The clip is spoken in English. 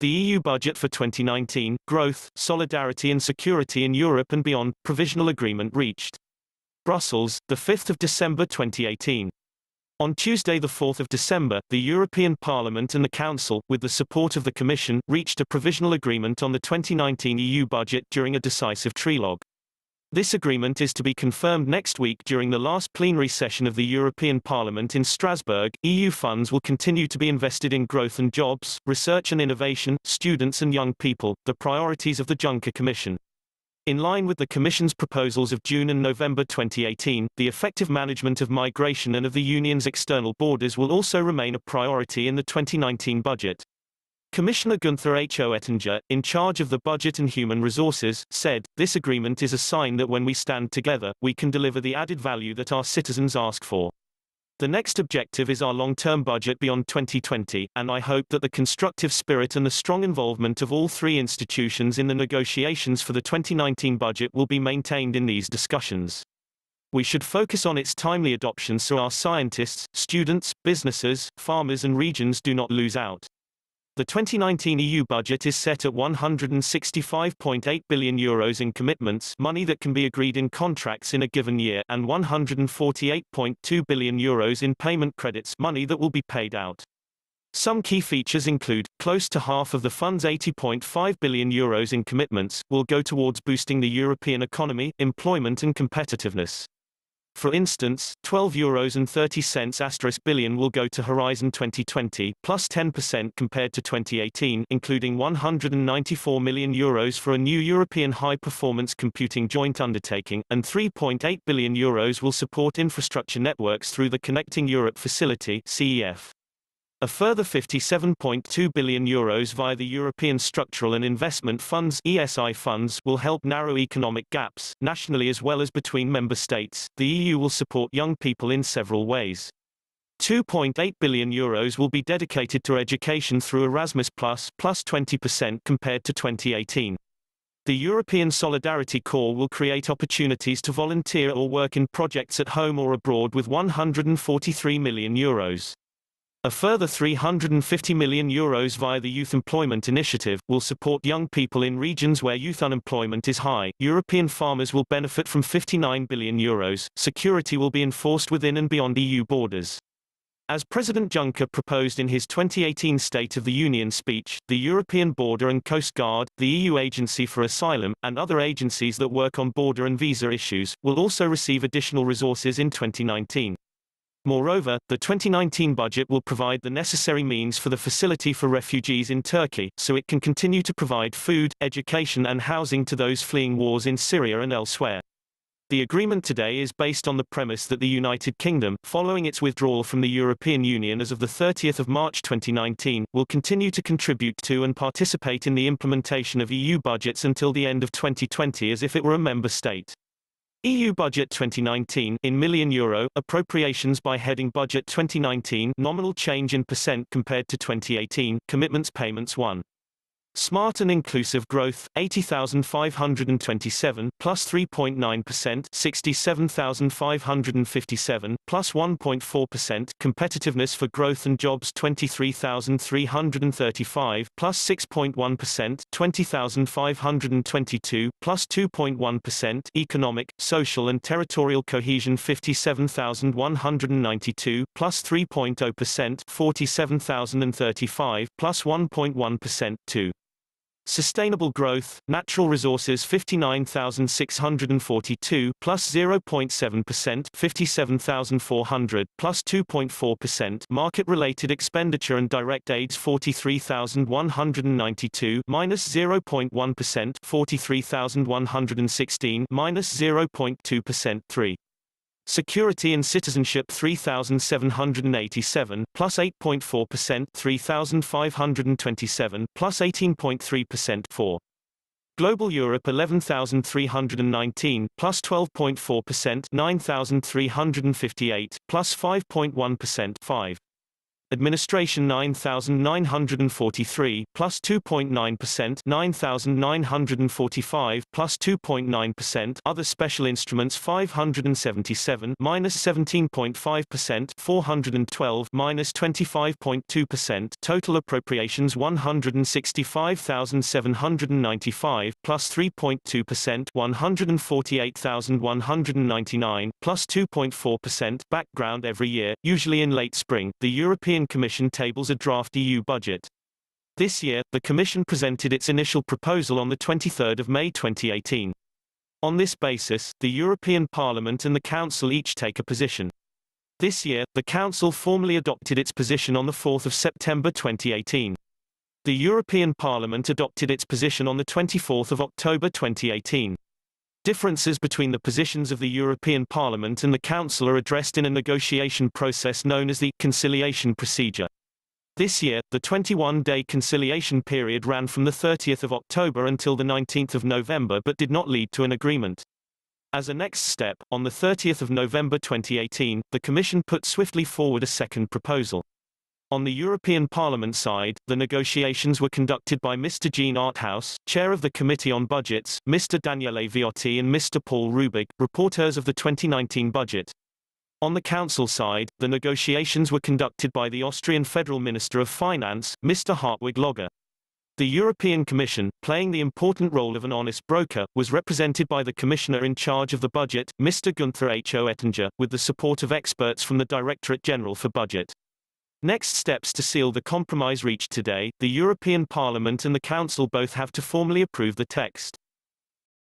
The EU budget for 2019, growth, solidarity and security in Europe and beyond, provisional agreement reached. Brussels, 5 December 2018. On Tuesday 4 December, the European Parliament and the Council, with the support of the Commission, reached a provisional agreement on the 2019 EU budget during a decisive trilogue. This agreement is to be confirmed next week during the last plenary session of the European Parliament in Strasbourg. EU funds will continue to be invested in growth and jobs, research and innovation, students and young people, the priorities of the Juncker Commission. In line with the Commission's proposals of June and November 2018, the effective management of migration and of the Union's external borders will also remain a priority in the 2019 budget. Commissioner Günther H. Oettinger, in charge of the budget and human resources, said, "This agreement is a sign that when we stand together, we can deliver the added value that our citizens ask for. The next objective is our long-term budget beyond 2020, and I hope that the constructive spirit and the strong involvement of all three institutions in the negotiations for the 2019 budget will be maintained in these discussions. We should focus on its timely adoption so our scientists, students, businesses, farmers and regions do not lose out." The 2019 EU budget is set at €165.8 billion in commitments, money that can be agreed in contracts in a given year, and €148.2 billion in payment credits, money that will be paid out. Some key features include, close to half of the fund's €80.5 billion in commitments, will go towards boosting the European economy, employment and competitiveness. For instance, €12.30 billion will go to Horizon 2020, plus 10% compared to 2018, including €194 million for a new European high-performance computing joint undertaking, and €3.8 billion will support infrastructure networks through the Connecting Europe Facility (CEF). A further €57.2 billion via the European Structural and Investment Funds (ESI funds) will help narrow economic gaps, nationally as well as between member states. The EU will support young people in several ways. €2.8 billion will be dedicated to education through Erasmus+, plus 20% compared to 2018. The European Solidarity Corps will create opportunities to volunteer or work in projects at home or abroad with €143 million. A further €350 million via the Youth Employment Initiative will support young people in regions where youth unemployment is high. European farmers will benefit from €59 billion. Security will be enforced within and beyond EU borders. As President Juncker proposed in his 2018 State of the Union speech, the European Border and Coast Guard, the EU Agency for Asylum, and other agencies that work on border and visa issues, will also receive additional resources in 2019. Moreover, the 2019 budget will provide the necessary means for the facility for refugees in Turkey, so it can continue to provide food, education and housing to those fleeing wars in Syria and elsewhere. The agreement today is based on the premise that the United Kingdom, following its withdrawal from the European Union as of 30 March 2019, will continue to contribute to and participate in the implementation of EU budgets until the end of 2020 as if it were a member state. EU Budget 2019 in million euro, appropriations by heading Budget 2019, nominal change in percent compared to 2018, commitments payments 1. Smart and inclusive growth, 80,527, plus 3.9%, 67,557, plus 1.4%, competitiveness for growth and jobs 23,335, plus 6.1%, 20,522, plus 2.1%, economic, social and territorial cohesion 57,192, plus 3.0%, 47,035, plus 1.1%, 2. Sustainable growth, natural resources 59,642, plus 0.7%, 57,400, plus 2.4%, market-related expenditure and direct aids 43,192, minus 0.1%, 43,116, minus 0.2%, 3. Security and citizenship 3,787, plus 8.4%, 3,527, plus 18.3%, 4. Global Europe 11,319, plus 12.4%, 9,358, plus 5.1%, 5. Administration 9,943, plus 2.9%, 9,945, plus 2.9%, Other Special Instruments 577, minus 17.5%, 412, minus 25.2%, Total Appropriations 165,795, plus 3.2%, 148,199, plus 2.4%, Background every year, usually in late spring, the European Commission tables a draft EU budget. This year, the Commission presented its initial proposal on the 23rd of May 2018. On this basis, the European Parliament and the Council each take a position. This year, the Council formally adopted its position on the 4th of September 2018. The European Parliament adopted its position on the 24th of October 2018. Differences between the positions of the European Parliament and the Council are addressed in a negotiation process known as the conciliation procedure. This year, the 21-day conciliation period ran from the 30th of October until the 19th of November but did not lead to an agreement. As a next step, on the 30th of November 2018, the Commission put swiftly forward a second proposal. On the European Parliament side, the negotiations were conducted by Mr. Jean Arthaus, Chair of the Committee on Budgets, Mr. Daniele Viotti and Mr. Paul Rubig, rapporteurs of the 2019 budget. On the Council side, the negotiations were conducted by the Austrian Federal Minister of Finance, Mr. Hartwig Löger. The European Commission, playing the important role of an honest broker, was represented by the Commissioner in charge of the budget, Mr. Günther H. Oettinger, with the support of experts from the Directorate General for Budget. Next steps to seal the compromise reached today, the European Parliament and the Council both have to formally approve the text.